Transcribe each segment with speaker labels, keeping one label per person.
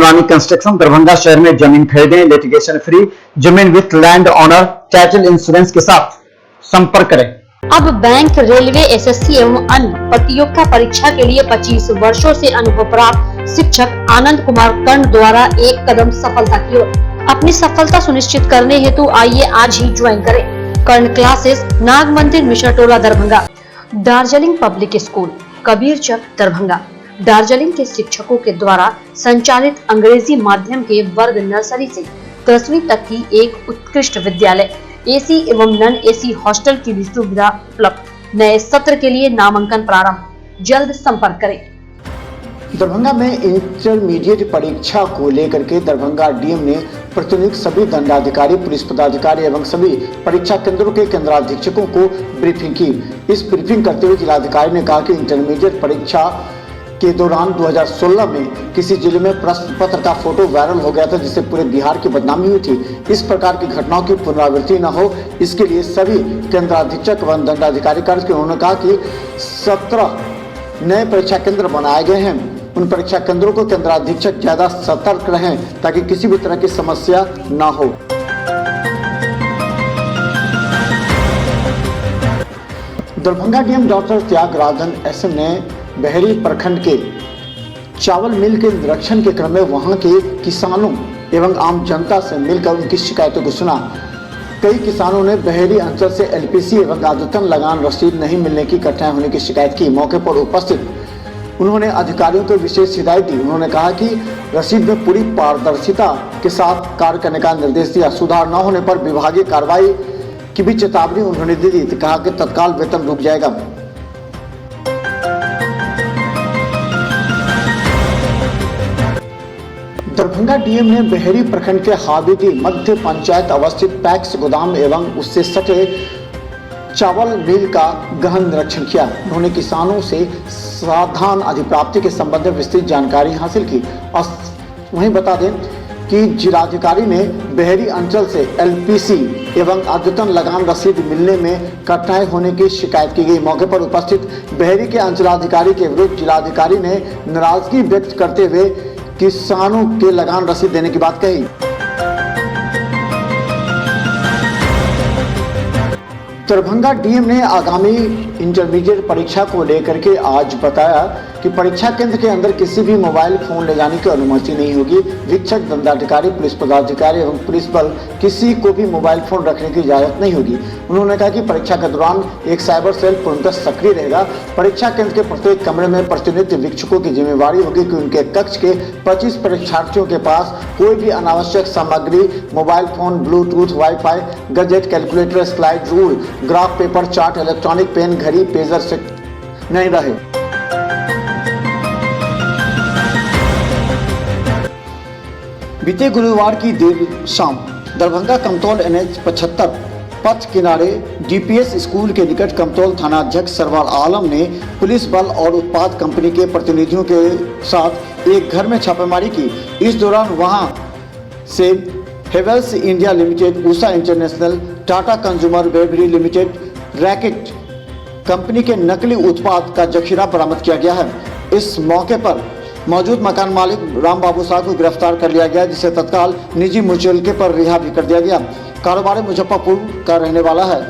Speaker 1: Tsunami construction Darbhanga शहर में जमीन खरीदें, लिटिगेशन फ्री, जमीन with land owner title insurance के साथ संपर्क करें।
Speaker 2: अब बैंक, रेलवे, एसएससी एवं अन्य प्रतियोगिता परीक्षा के लिए 25 वर्षों से अनुभव प्राप्त शिक्षक आनंद कुमार कर्ण द्वारा एक कदम सफलता की ओर। अपनी सफलता सुनिश्चित करने हेतु आइए आज ही ज्वाइन करें कर्ण classes, Nag Mandir, Mishra Tola, Darbhanga. Darjeeling public school, Kabirchak, Darbhanga. Darjeeling के शिक्षकों के द्वारा संचालित अंग्रेजी माध्यम के वर्ग नर्सरी से 10वीं तक की एक उत्कृष्ट विद्यालय, एसी एवं नॉन एसी हॉस्टल की भी सुविधा उपलब्ध। नए सत्र के लिए नामांकन प्रारंभ, जल्द संपर्क करें।
Speaker 3: दरभंगा में इंटरमीडिएट परीक्षा को लेकर के दरभंगा डीएम ने प्रतिनियुक्त सभी दंडाधिकारी, पुलिस पदाधिकारी एवं सभी परीक्षा केंद्रों के केंद्राधीक्षकों को ब्रीफिंग की। इस ब्रीफिंग करते हुए जिलाधिकारी ने कहा कि इंटरमीडिएट परीक्षा के दौरान 2016 में किसी जिले में प्रश्न पत्र का फोटो वायरल हो गया था, जिससे पूरे बिहार की बदनामी हुई थी। इस प्रकार की घटनाओं की पुनरावृत्ति न हो, इसके लिए सभी केंद्राधीक्षक व दंडाधिकारी कार्य के उन्होंने कहा कि 17 नए परीक्षा केंद्र बनाए गए हैं। उन परीक्षा केंद्रों को केंद्राधीक्षक ज्यादा सतर्क रहें ताकि किसी भी तरह की समस्या न हो। Darbhanga DM doctor Tyagarajan S M ने बहेरी प्रखंड के चावल मिल के निरीक्षण के क्रम में वहां के किसानों एवं आम जनता से मिलकर उनकी शिकायतों को सुना। कई किसानों ने बहेरी अंचल से एलपीसी एवं आदतन लगान रसीद नहीं मिलने की कठिनाई होने की शिकायत की। मौके पर उपस्थित उन्होंने अधिकारियों को विशेष हिदायत दी। उन्होंने कहा कि रसीद में पूरी पारदर्शिता के साथ कार्य करने का निर्देश दिया। सुधार न होने पर विभागीय कार्रवाई की भी चेतावनी उन्होंने दी थी। कहा कि तत्काल वेतन रुक जाएगा। दरभंगा डीएम ने बहेरी प्रखंड के हाबीदी मध्य पंचायत अवस्थित पैक्स गोदाम एवं उससे सटे चावल मिल का गहन निरीक्षण किया। उन्होंने किसानों से सावधान अधिप्राप्ति के संबंध में विस्तृत जानकारी हासिल की। और वहीं बता दें कि जिलाधिकारी ने बहेरी अंचल से एलपीसी एवं आदतन लगान रसीद मिलने में कठिनाई होने की शिकायत की गई। मौके पर उपस्थित बहेरी के अंचलाधिकारी के विरुद्ध जिलाधिकारी ने नाराजगी व्यक्त करते हुए किसानों के लगान रसीद देने की बात कही। दरभंगा डीएम ने आगामी इंटरमीडिएट परीक्षा को लेकर के आज बताया कि परीक्षा केंद्र के अंदर किसी भी मोबाइल फोन ले जाने की अनुमति नहीं होगी। वीक्षक, दंडाधिकारी, पुलिस पदाधिकारी एवं पुलिस बल किसी को भी मोबाइल फोन रखने की इजाजत नहीं होगी। उन्होंने कहा कि परीक्षा के दौरान एक साइबर सेल पूर्णतः सक्रिय रहेगा। परीक्षा केंद्र के प्रत्येक कमरे में प्रतिनियुक्त वीक्षकों की जिम्मेवारी होगी कि उनके कक्ष के 25 परीक्षार्थियों के पास कोई भी अनावश्यक सामग्री, mobile phone, bluetooth, wifi, gadget, calculator, slide rule, graph, paper, chart, electronic pen, घड़ी, पेजर से नहीं रहे। बीते गुरुवार की देर शाम दरभंगा कमतौल NH 75 पथ किनारे डीपीएस स्कूल के निकट कमतौल थानाध्यक्ष सरवर आलम ने पुलिस बल और उत्पाद कंपनी के प्रतिनिधियों के साथ एक घर में छापेमारी की। इस दौरान वहां से Havells India limited, Usha international, Tata consumer beverages limited, Reckitt company के नकली उत्पाद का जखीरा बरामद किया गया है। इस मौके पर मौजूद मकान मालिक राम बाबू शाह को गिरफ्तार कर लिया गया, जिसे तत्काल निजी मुचलके पर रिहा भी कर दिया गया। कारोबारी मुजफ्फरपुर का रहने वाला है।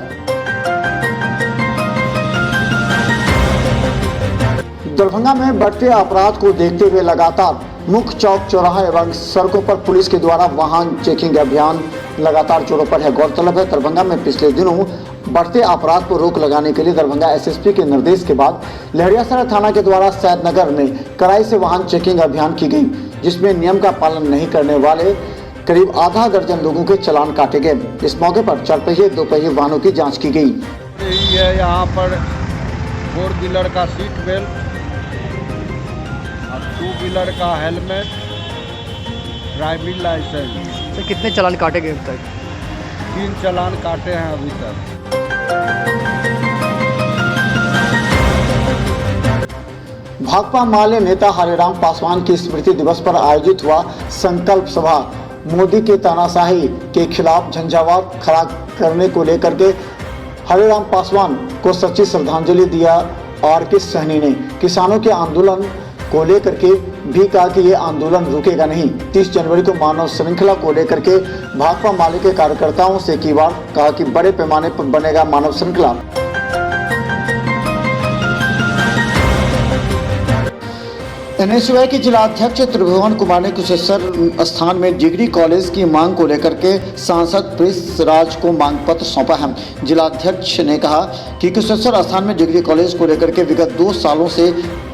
Speaker 3: दरभंगा में बढ़ते अपराध को देखते हुए लगातार मुख्य चौक, चौराहा एवं सड़कों पर पुलिस के द्वारा वाहन चेकिंग अभियान लगातार जोरों पर है। गौरतलब है, दरभंगा में पिछले दिनों बढ़ते अपराध को रोक लगाने के लिए दरभंगा एसएसपी के निर्देश के बाद लहरियासराय थाना के द्वारा सैदनगर में कड़ाई से वाहन चेकिंग अभियान की गई, जिसमें नियम का पालन नहीं करने वाले करीब आधा दर्जन लोगों के चालान काटे गए। इस मौके पर 4 पहिए 2 पहिए वाहनों की जांच की गई।
Speaker 4: यहाँ पर 4 व्हीलर का सीट बेल्ट और 2 व्हीलर का हेलमेट, ड्राइविंग लाइसेंस।
Speaker 5: तो कितने चालान काटे गए अब तक?
Speaker 4: 3 चालान काटे हैं अभी तक।
Speaker 3: भाकपा माले नेता हरिराम पासवान की स्मृति दिवस पर आयोजित हुआ संकल्प सभा मोदी के तानाशाही के खिलाफ झंझावात खड़ा करने को लेकर के हरिराम पासवान को सच्ची श्रद्धांजलि दिया। आर के सहनी ने किसानों के आंदोलन को लेकर के भी कहा कि ये आंदोलन रुकेगा नहीं। 30 जनवरी को मानव श्रृंखला को लेकर के भाकपा माले के कार्यकर्ताओं से की बात, कहा कि बड़े पैमाने पर बनेगा मानव श्रृंखला। एनएसयूआई के जिला अध्यक्ष त्रिभुवन कुमार ने कुशेश्वर स्थान में डिग्री कॉलेज की मांग को लेकर के सांसद प्रिंस राज को मांग पत्र सौंपा है। जिला अध्यक्ष ने कहा कि कुशेश्वर स्थान में डिग्री कॉलेज को लेकर के विगत 2 सालों से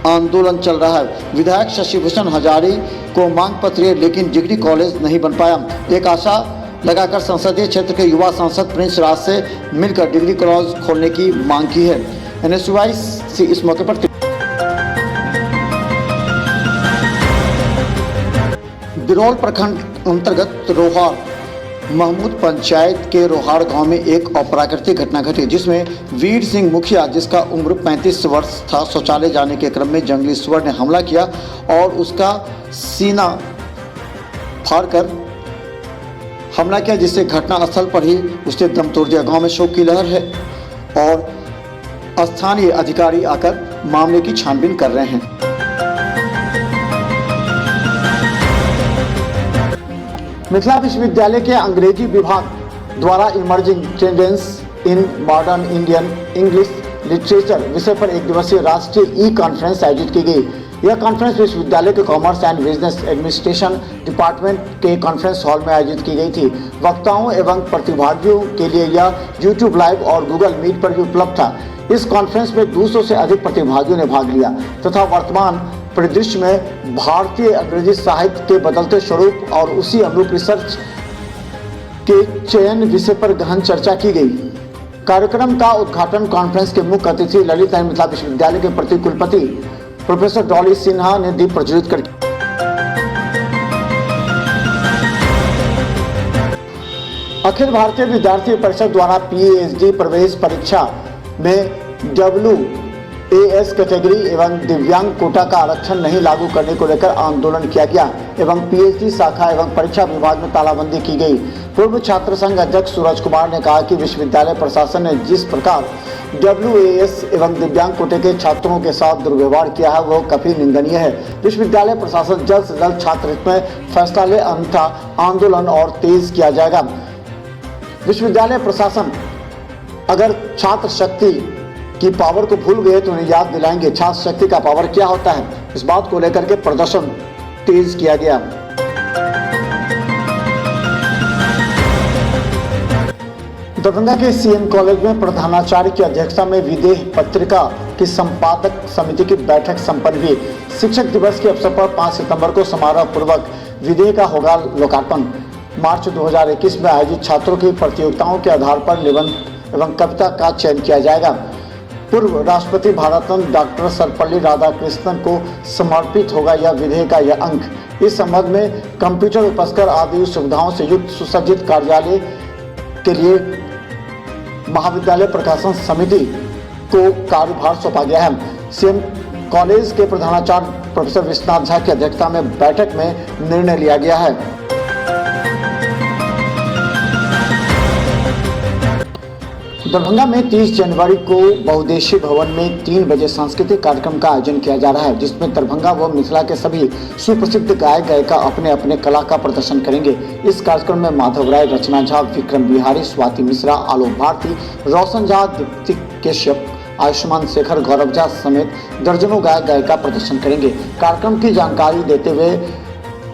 Speaker 3: आंदोलन चल रहा है। विधायक शशि भूषण हजारी को मांग पत्र है, लेकिन डिग्री कॉलेज नहीं बन पाया। एक आशा लगाकर संसदीय क्षेत्र के युवा सांसद प्रिंस राज से मिलकर डिग्री कॉलेज खोलने की मांग की है। एनएसयूआई से इस मौके पर बिरौल प्रखंड अंतर्गत रोहार महमूद पंचायत के रोहार गांव में एक अप्राकृतिक घटना घटी, जिसमें वीर सिंह मुखिया, जिसका उम्र 35 वर्ष था, शौचालय जाने के क्रम में जंगली सुअर ने हमला किया और उसका सीना फाड़कर हमला किया, जिससे घटनास्थल पर ही उसने दम तोड़ दिया। गांव में शोक की लहर है और स्थानीय अधिकारी आकर मामले की छानबीन कर रहे हैं। मिथिला विश्वविद्यालय के अंग्रेजी विभाग द्वारा emerging tendencies in modern Indian English literature विषय पर एक दिवसीय राष्ट्रीय कॉन्फ्रेंस आयोजित की गई। यह कॉन्फ्रेंस विश्वविद्यालय के commerce and business administration department के कॉन्फ्रेंस हॉल में आयोजित की गई थी। वक्ताओं एवं प्रतिभागियों के लिए यह यूट्यूब लाइव और गूगल मीट पर भी उपलब्ध था। इस कॉन्फ्रेंस में 200 से अधिक प्रतिभागियों ने भाग लिया तथा वर्तमान परिदृश्य में भारतीय अंग्रेजी साहित्य के बदलते स्वरूप और उसी अनुरूप रिसर्च के चयन विषय पर गहन चर्चा की गई। कार्यक्रम का उद्घाटन कॉन्फ्रेंस के मुख्य अतिथि ललित नारायण मिथिला विश्वविद्यालय के प्रति कुलपति प्रोफेसर डॉली सिन्हा ने दीप प्रज्वलित कर। अखिल भारतीय विद्यार्थी परिषद द्वारा पीएचडी प्रवेश परीक्षा में WAS कैटेगरी एवं दिव्यांग कोटा का आरक्षण नहीं लागू करने को लेकर आंदोलन किया गया एवं पीएचडी शाखा एवं परीक्षा विभाग में तालाबंदी की गई। पूर्व छात्र संघ अध्यक्ष सूरज कुमार ने कहा कि विश्वविद्यालय प्रशासन ने जिस प्रकार WAS एवं दिव्यांग कोटे के छात्रों के साथ दुर्व्यवहार किया है वह काफी निंदनीय है। विश्वविद्यालय प्रशासन जल्द से जल्द छात्र हित में फैसला ले, अन्यथा आंदोलन और तेज किया जाएगा। विश्वविद्यालय प्रशासन अगर छात्र शक्ति की पावर को भूल गए तो उन्हें याद दिलाएंगे छात्र शक्ति का पावर क्या होता है। इस बात को लेकर के प्रदर्शन तेज किया गया। दरभंगा के CM कॉलेज में प्रधानाचार्य की अध्यक्षता में विदेह पत्रिका की संपादक समिति की बैठक संपन्न हुई। शिक्षक दिवस के अवसर पर 5 सितंबर को समारोह पूर्वक विदेह का होगा लोकार्पण। मार्च 2021 में आयोजित छात्रों की प्रतियोगिताओं के आधार पर निबंध एवं कविता का चयन किया जाएगा। पूर्व राष्ट्रपति भारत रत्न डॉक्टर सर्वपल्ली राधाकृष्णन को समर्पित होगा यह विधेयक का यह अंक। इस संबंध में कंप्यूटर उपस्कर आदि सुविधाओं से युक्त सुसज्जित कार्यालय के लिए महाविद्यालय प्रकाशन समिति को कार्यभार सौंपा गया है। CM कॉलेज के प्रधानाचार्य प्रोफेसर विश्वनाथ झा की अध्यक्षता में बैठक में निर्णय लिया गया है। दरभंगा में 30 जनवरी को बहुउद्देशीय भवन में 3 बजे सांस्कृतिक कार्यक्रम का आयोजन किया जा रहा है, जिसमें दरभंगा व मिथिला के सभी सुप्रसिद्ध गायक गायिका अपने अपने कला का प्रदर्शन करेंगे। इस कार्यक्रम में माधव राय, रचना झा, विक्रम बिहारी, स्वाति मिश्रा, आलोक भारती, रोशन झा, दीप्ति कश्यप, आयुष्मान शेखर, गौरव झा समेत दर्जनों गायक गायिका प्रदर्शन करेंगे। कार्यक्रम की जानकारी देते हुए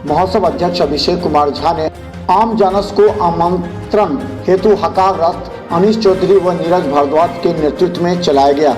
Speaker 3: महोत्सव अध्यक्ष अभिषेक कुमार झा ने आम जनस को आमंत्रण हेतु हकार रथ अनीश चौधरी व नीरज भारद्वाज के नेतृत्व में चलाया गया।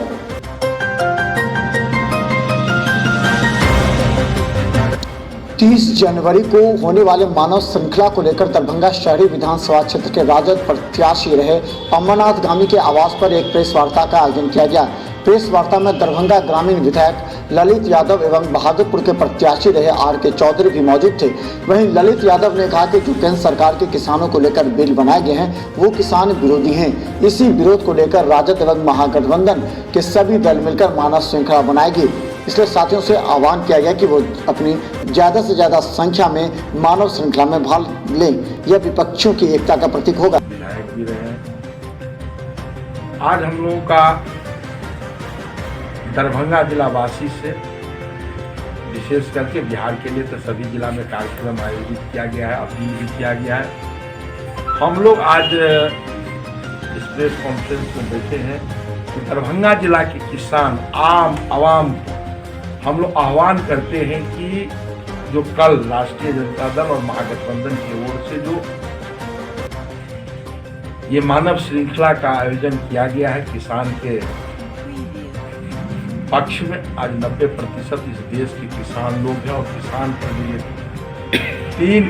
Speaker 3: जनवरी को होने वाले मानव श्रृंखला को लेकर दरभंगा शहरी विधानसभा क्षेत्र के राजद प्रत्याशी रहे अमरनाथ गामी के आवास पर एक प्रेस वार्ता का आयोजन किया गया। प्रेस वार्ता में दरभंगा ग्रामीण विधायक ललित यादव एवं बहादुरपुर के प्रत्याशी रहे RK चौधरी भी मौजूद थे। वहीं ललित यादव ने कहा कि जो केंद्र सरकार के किसानों को लेकर बिल बनाए गए हैं वो किसान विरोधी हैं। इसी विरोध को लेकर राजद एवं महागठबंधन के सभी दल मिलकर मानव श्रृंखला बनाएगी। इसलिए साथियों से आह्वान किया गया कि वो अपनी ज़्यादा से ज़्यादा संख्या में मानव श्रृंखला में भाग लें। यह विपक्षियों की एकता का प्रतीक होगा।
Speaker 5: विधायक भी रहे। आज हम लोगों का दरभंगा जिलावासी से विशेष करके बिहार के लिए तो सभी जिला में कार्यक्रम आयोजित किया गया है, अपील भी किया गया है। हम लोग आज इस प्रेस कॉन्फ्रेंस में बैठे हैं कि दरभंगा जिला के किसान आम आवाम को हम लोग आह्वान करते हैं कि जो कल राष्ट्रीय जनता दल और महागठबंधन की ओर से जो ये मानव श्रृंखला का आयोजन किया गया है किसान के पक्ष में, आज 90% इस देश के किसान लोग हैं और किसान पर जो ये 3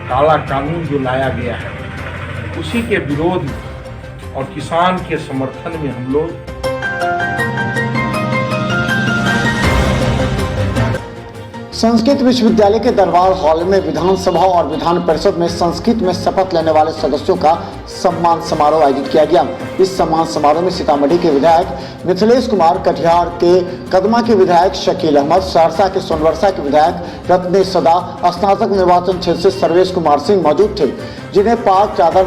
Speaker 5: काला कानून जो लाया गया है उसी के विरोध में और किसान के समर्थन में हम लोग
Speaker 3: संस्कृत विश्वविद्यालय के दरबार हॉल में विधानसभा और विधान परिषद में संस्कृत में शपथ लेने वाले सदस्यों का सम्मान समारोह आयोजित किया गया। इस सम्मान समारोह में सीतामढ़ी के विधायक मिथिलेश कुमार, कटिहार के कदमा के विधायक शकील अहमद, सहरसा के सोनवर्षा के विधायक रत्नेश सदा, स्नातक निर्वाचन क्षेत्र से सर्वेश कुमार सिंह मौजूद थे, जिन्हें पाक चादर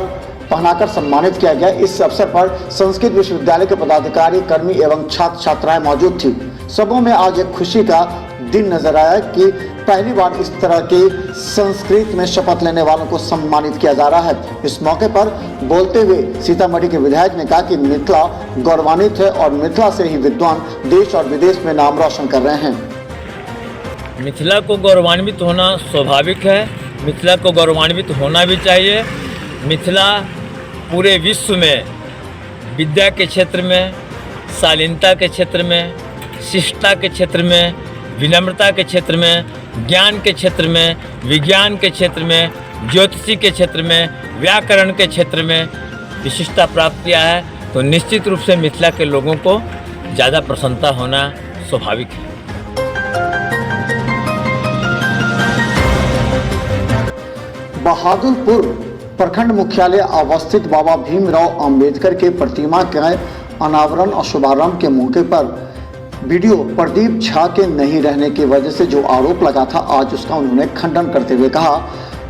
Speaker 3: पहनाकर सम्मानित किया गया। इस अवसर पर संस्कृत विश्वविद्यालय के पदाधिकारी, कर्मी एवं छात्र छात्राएं मौजूद थी। सबों में आज एक खुशी का दिन नजर आया कि पहली बार इस तरह के संस्कृत में शपथ लेने वालों को सम्मानित किया जा रहा है। इस मौके पर बोलते हुए सीतामढ़ी के विधायक ने कहा कि मिथिला गौरवान्वित है और मिथिला से ही विद्वान देश और विदेश में नाम रोशन कर रहे हैं।
Speaker 6: मिथिला को गौरवान्वित होना स्वाभाविक है, मिथिला को गौरवान्वित होना भी चाहिए। मिथिला पूरे विश्व में विद्या के क्षेत्र में, शालीनता के क्षेत्र में, शिष्टता के क्षेत्र में, विनम्रता के क्षेत्र में, ज्ञान के क्षेत्र में, विज्ञान के क्षेत्र में, ज्योतिषी के क्षेत्र में, व्याकरण के क्षेत्र में विशिष्टता प्राप्त किया है। तो निश्चित रूप से मिथिला के लोगों को ज़्यादा प्रसन्नता होना स्वाभाविक है।
Speaker 3: बहादुरपुर प्रखंड मुख्यालय अवस्थित बाबा भीमराव अंबेडकर के प्रतिमा के अनावरण और शुभारंभ के मौके पर वीडियो प्रदीप झा के नहीं रहने की वजह से जो आरोप लगा था, आज उसका उन्होंने खंडन करते हुए कहा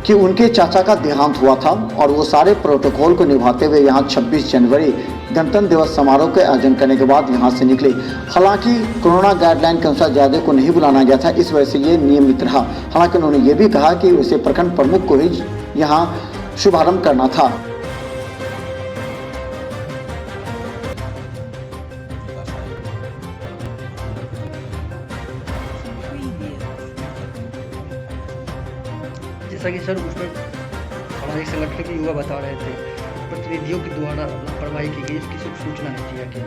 Speaker 3: कि उनके चाचा का देहांत हुआ था और वो सारे प्रोटोकॉल को निभाते हुए यहाँ 26 जनवरी गणतंत्र दिवस समारोह के आयोजन करने के बाद यहाँ से निकले। हालांकि कोरोना गाइडलाइन के अनुसार ज़्यादा को नहीं बुलाना गया था, इस वजह से ये नियमित रहा। हालांकि उन्होंने ये भी कहा कि उसे प्रखंड प्रमुख को ही यहाँ शुभारंभ करना था।
Speaker 7: जैसा कि सर उस पर सामाजिक संगठन के युवा बता रहे थे, प्रतिनिधियों के द्वारा लापरवाही की गई, इसकी सूचना नहीं दिया गया।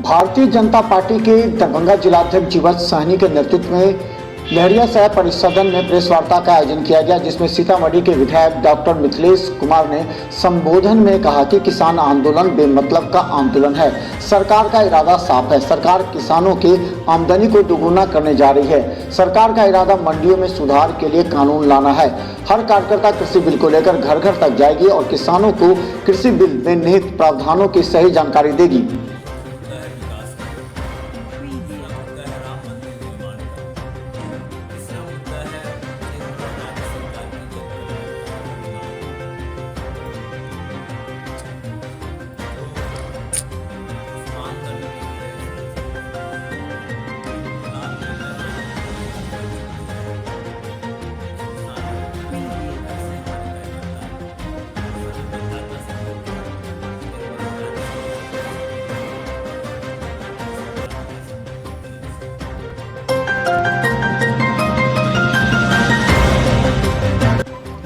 Speaker 3: भारतीय जनता पार्टी के दरभंगा जिलाध्यक्ष जीवछ साहनी के नेतृत्व में लहरियासराय परिसदन में प्रेस वार्ता का आयोजन किया गया, जिसमें सीतामढ़ी के विधायक डॉक्टर मिथिलेश कुमार ने संबोधन में कहा कि किसान आंदोलन बेमतलब का आंदोलन है। सरकार का इरादा साफ है, सरकार किसानों की आमदनी को दोगुना करने जा रही है। सरकार का इरादा मंडियों में सुधार के लिए कानून लाना है। हर कार्यकर्ता कृषि बिल को लेकर घर घर तक जाएगी और किसानों को कृषि बिल में निहित प्रावधानों की सही जानकारी देगी।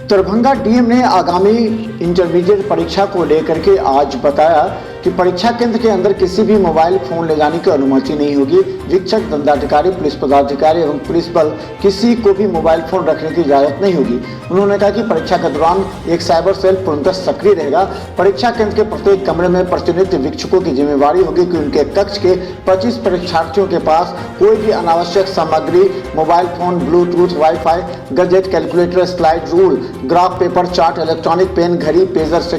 Speaker 3: दरभंगा डीएम ने आगामी इंटरमीडिएट परीक्षा को लेकर के आज बताया कि परीक्षा केंद्र के अंदर किसी भी मोबाइल फोन ले जाने की अनुमति नहीं होगी। शिक्षक, दंडाधिकारी, पुलिस पदाधिकारी एवं पुलिस बल किसी को भी मोबाइल फोन रखने की इजाजत नहीं होगी। उन्होंने कहा कि परीक्षा के दौरान एक साइबर सेल पूर्णतः सक्रिय रहेगा। परीक्षा केंद्र के प्रत्येक कमरे में प्रतिनिधि शिक्षकों की जिम्मेवारी होगी कि उनके कक्ष के 25 परीक्षार्थियों के पास कोई भी अनावश्यक सामग्री, mobile phone, bluetooth, wifi, gadget, calculator, slide rule, graph paper, chart, electronic pen, घड़ी, पेजर से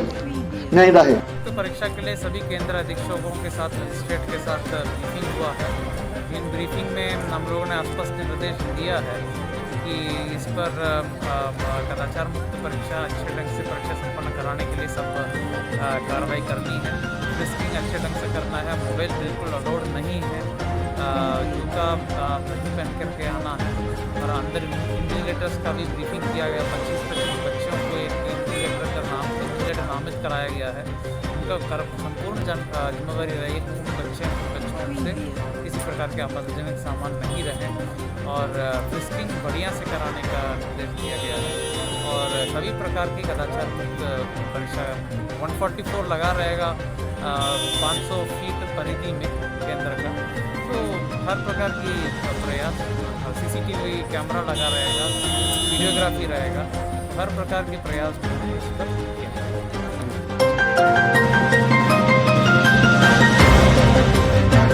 Speaker 3: नहीं रहे।
Speaker 8: तो परीक्षा के लिए सभी केंद्र अधीक्षकों के साथ मजिस्ट्रेट के साथ ब्रीफिंग हुआ है। इन ब्रीफिंग में हम लोगों ने स्पष्ट निर्देश दिया है कि इस पर कदाचार मुक्त परीक्षा अच्छे ढंग से परीक्षा संपन्न कराने के लिए सब कार्रवाई करनी है। टेस्टिंग अच्छे ढंग से करना है। मोबाइल बिल्कुल अलाउड नहीं है। जूता नहीं पहन करके आना है। और अंदर इन्विजिलेटर्स का भी ब्रीफिंग किया गया। 25 बच्चों को एक इन्विजिलेटर नामित कराया गया है। उनका संपूर्ण जिम्मेवारी रहेगी कि उन बच्चों से किसी प्रकार के आपत्तिजनक सामान नहीं रहे और टेस्टिंग बढ़िया से कराने का निर्देश दिया गया है। और सभी प्रकार की कदाचार मुक्त परीक्षा 144 लगा रहेगा 500 फीट परिधि में केंद्र का। तो हर प्रकार की प्रयास, CCTV कैमरा लगा रहेगा, वीडियोग्राफी रहेगा, हर प्रकार के प्रयास इस पर किया जाएगा।